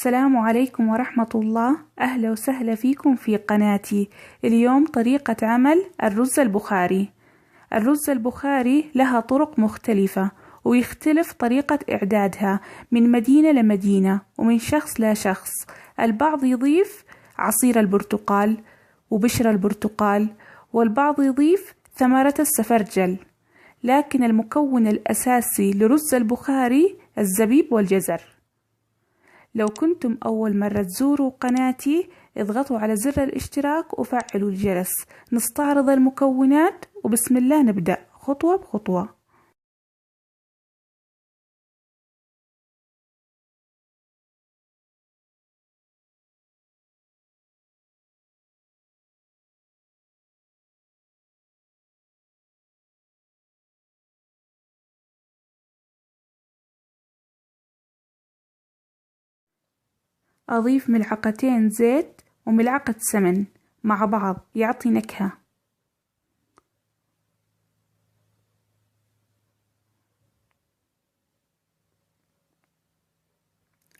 السلام عليكم ورحمة الله. أهلا وسهلا فيكم في قناتي. اليوم طريقة عمل الرز البخاري. الرز البخاري لها طرق مختلفة ويختلف طريقة إعدادها من مدينة لمدينة ومن شخص لشخص. البعض يضيف عصير البرتقال وبشر البرتقال، والبعض يضيف ثمرة السفرجل، لكن المكون الأساسي لرز البخاري الزبيب والجزر. لو كنتم أول مرة تزوروا قناتي اضغطوا على زر الاشتراك وفعلوا الجرس. نستعرض المكونات وبسم الله نبدأ خطوة بخطوة. أضيف ملعقتين زيت وملعقة سمن مع بعض يعطي نكهة.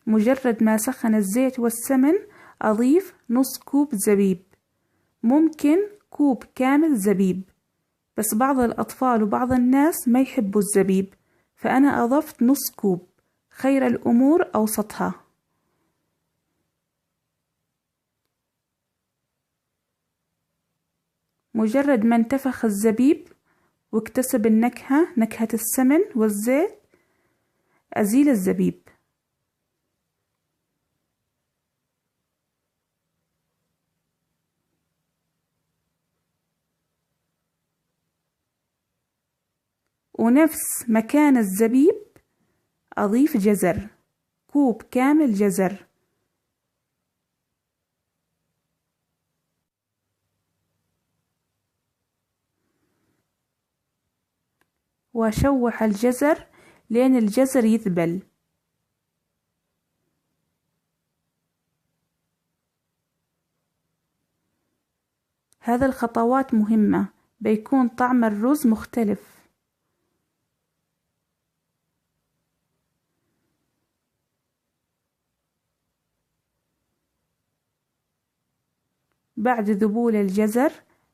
مجرد ما سخن الزيت والسمن أضيف نص كوب زبيب، ممكن كوب كامل زبيب، بس بعض الأطفال وبعض الناس ما يحبوا الزبيب، فأنا أضفت نص كوب. خير الأمور أوسطها. مجرد ما انتفخ الزبيب واكتسب النكهة، نكهة السمن والزيت، أزيل الزبيب. ونفس مكان الزبيب أضيف جزر، كوب كامل جزر. وأشوح الجزر لين الجزر يذبل. هذا الخطوات مهمة، بيكون طعم الرز مختلف. بعد ذبول الجزر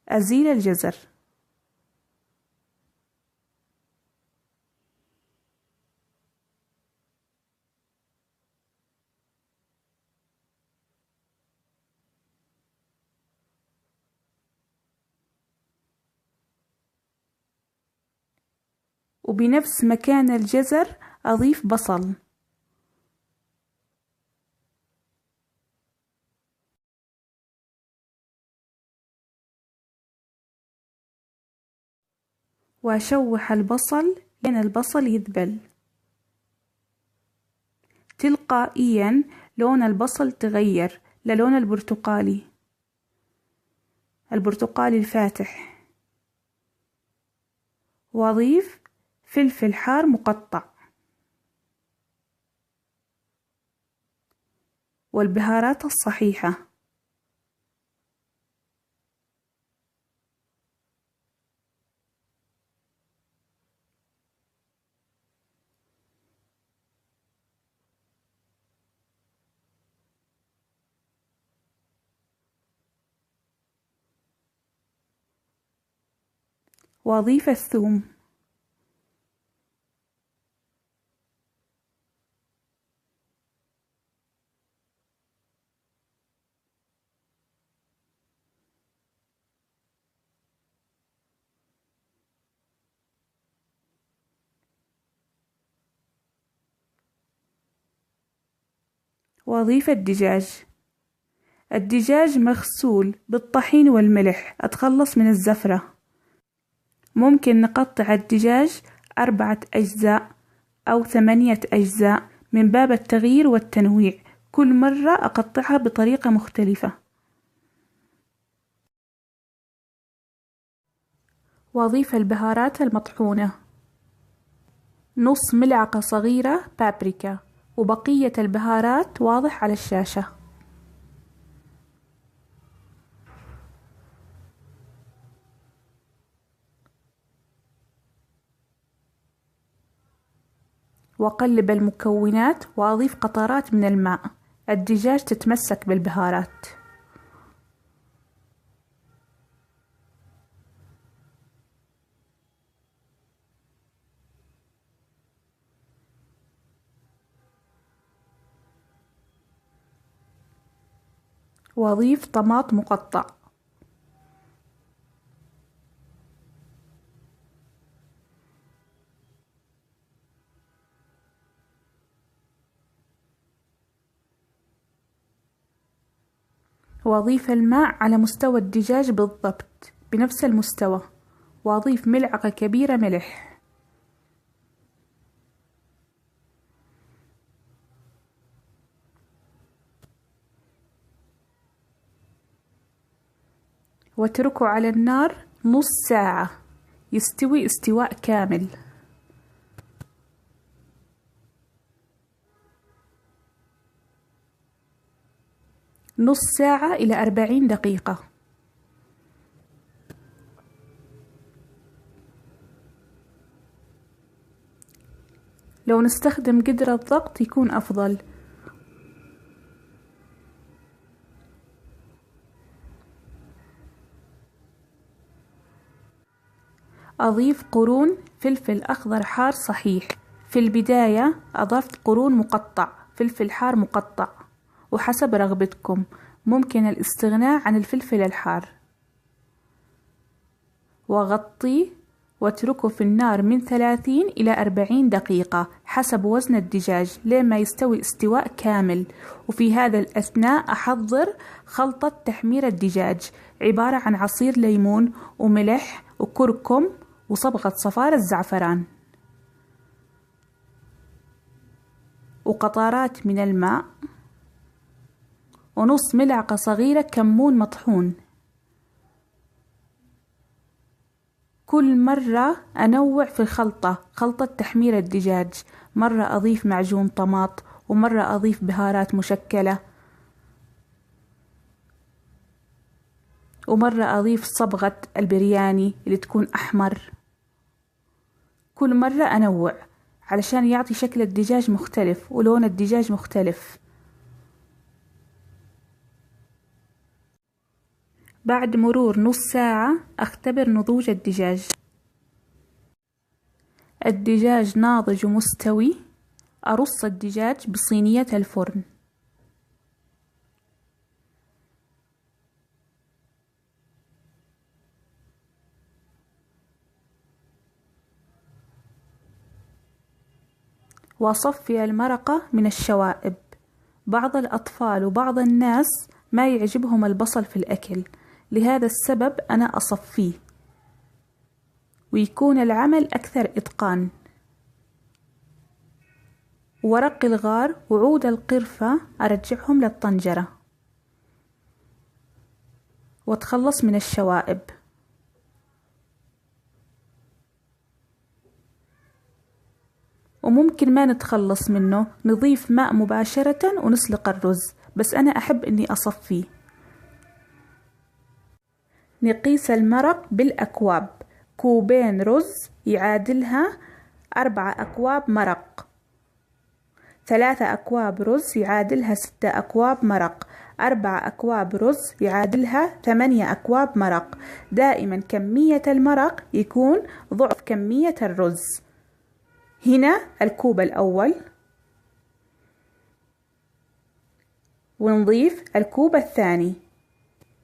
أزيل الجزر. وبنفس مكان الجزر أضيف بصل. وأشوح البصل لين البصل يذبل. تلقائيا لون البصل تغير للون البرتقالي الفاتح. وأضيف فلفل حار مقطع والبهارات الصحيحة. وأضيف الثوم. وأضيف الدجاج مغسول بالطحين والملح. أتخلص من الزفرة. ممكن نقطع الدجاج 4 أجزاء أو 8 أجزاء من باب التغيير والتنويع، كل مرة أقطعها بطريقة مختلفة. وأضيف البهارات المطحونة، نص ملعقة صغيرة بابريكا، وبقية البهارات واضح على الشاشة. وأقلب المكونات وأضيف قطرات من الماء. الدجاج تتمسك بالبهارات. وأضيف طماط مقطع. وأضيف الماء على مستوى الدجاج بالضبط، بنفس المستوى، وأضيف ملعقة كبيرة ملح. واتركه على النار نص ساعة يستوي استواء كامل. نص ساعة إلى 40 دقيقة. لو نستخدم قدرة ضغط يكون أفضل. أضيف قرون فلفل أخضر حار صحيح. في البداية أضفت قرون مقطع فلفل حار مقطع، وحسب رغبتكم ممكن الاستغناء عن الفلفل الحار. وأغطيه واتركه في النار من 30 إلى 40 دقيقة حسب وزن الدجاج لين ما يستوي استواء كامل. وفي هذا الأثناء أحضر خلطة تحمير الدجاج عبارة عن عصير ليمون وملح وكركم وصبغة صفار الزعفران وقطرات من الماء ونص ملعقة صغيرة كمون مطحون. كل مرة أنوع في الخلطة، خلطة تحمير الدجاج، مرة أضيف معجون طماط ومرة أضيف بهارات مشكلة ومرة أضيف صبغة البرياني اللي تكون أحمر. كل مرة أنوع علشان يعطي شكل الدجاج مختلف ولون الدجاج مختلف. بعد مرور نص ساعة أختبر نضوج الدجاج. الدجاج ناضج ومستوي. أرص الدجاج بصينية الفرن. وأصفي المرقة من الشوائب. بعض الأطفال وبعض الناس ما يعجبهم البصل في الأكل، لهذا السبب أنا أصفيه ويكون العمل أكثر إتقان. ورق الغار وعود القرفة أرجعهم للطنجرة وأتخلص من الشوائب. وممكن ما نتخلص منه، نضيف ماء مباشرة ونسلق الرز، بس أنا أحب إني أصفيه. نقيس المرق بالأكواب. كوبين رز يعادلها 4 أكواب مرق. 3 أكواب رز يعادلها 6 أكواب مرق. 4 أكواب رز يعادلها 8 أكواب مرق. دائما كمية المرق يكون ضعف كمية الرز. هنا الكوب الأول ونضيف الكوب الثاني.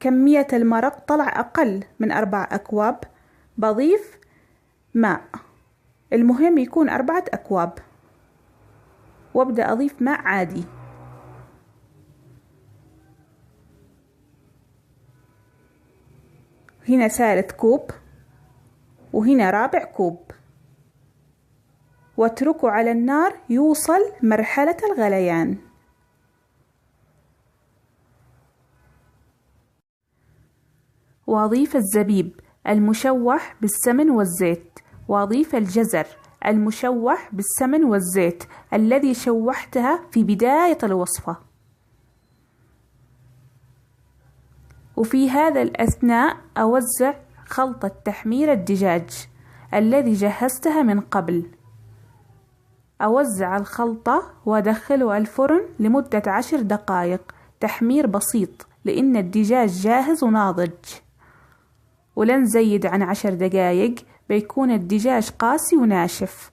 كمية المرق طلع أقل من 4 أكواب، بضيف ماء، المهم يكون 4 أكواب، وابدأ أضيف ماء عادي. هنا ثالث كوب وهنا رابع كوب، واتركه على النار يوصل مرحلة الغليان. وأضيف الزبيب المشوح بالسمن والزيت، وأضيف الجزر المشوح بالسمن والزيت الذي شوحتها في بداية الوصفة. وفي هذا الأثناء أوزع خلطة تحمير الدجاج الذي جهزتها من قبل. أوزع الخلطة وأدخله الفرن لمدة 10 دقائق تحمير بسيط، لأن الدجاج جاهز وناضج. ولن نزيد عن 10 دقائق، بيكون الدجاج قاسي وناشف.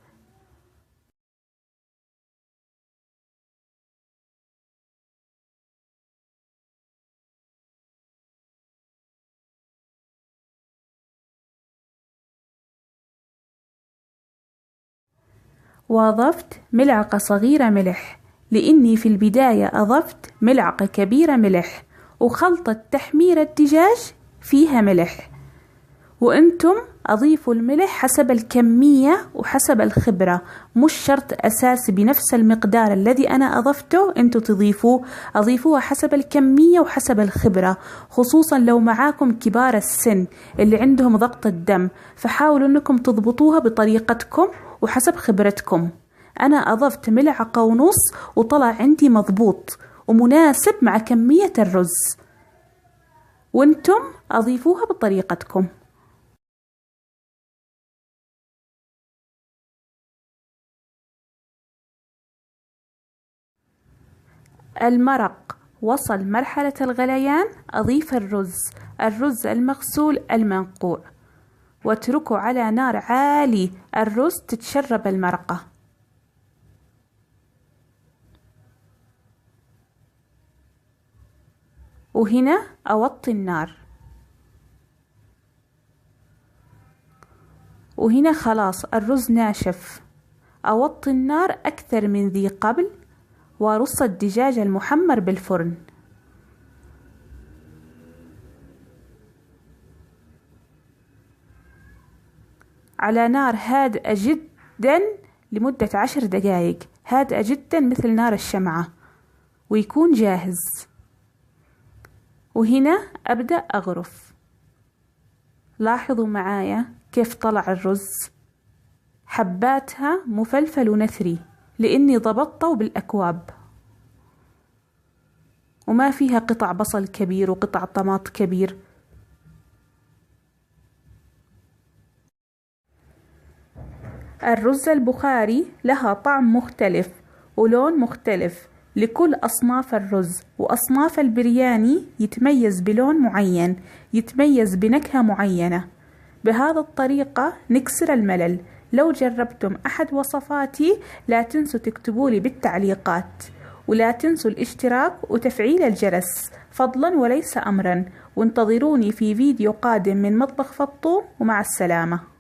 وأضفت ملعقة صغيرة ملح، لأني في البداية أضفت ملعقة كبيرة ملح، وخلطة تحمير الدجاج فيها ملح. وأنتم أضيفوا الملح حسب الكمية وحسب الخبرة، مش شرط أساسي بنفس المقدار الذي أنا أضفته أنتوا تضيفوه، أضيفوها حسب الكمية وحسب الخبرة، خصوصا لو معاكم كبار السن اللي عندهم ضغط الدم، فحاولوا أنكم تضبطوها بطريقتكم وحسب خبرتكم. أنا أضفت ملعقة ونص وطلع عندي مضبوط ومناسب مع كمية الرز، وانتم أضيفوها بطريقتكم. المرق وصل مرحلة الغليان، أضيف الرز المغسول المنقوع، واتركه على نار عالي الرز تتشرب المرقة. وهنا أوطي النار، وهنا خلاص الرز ناشف. أوطي النار أكثر من ذي قبل، وأرص الدجاج المحمر بالفرن على نار هادئة جدا لمدة 10 دقائق، هادئة جدا مثل نار الشمعة، ويكون جاهز. وهنا أبدأ أغرف. لاحظوا معايا كيف طلع الرز، حباتها مفلفل ونثري لأني ضبطته بالأكواب، وما فيها قطع بصل كبير وقطع طماط كبير. الرز البخاري لها طعم مختلف ولون مختلف لكل أصناف الرز، وأصناف البرياني يتميز بلون معين، يتميز بنكهة معينة. بهذا الطريقة نكسر الملل. لو جربتم أحد وصفاتي لا تنسوا تكتبوا لي بالتعليقات، ولا تنسوا الاشتراك وتفعيل الجرس فضلا وليس أمرا، وانتظروني في فيديو قادم من مطبخ فطوم، ومع السلامة.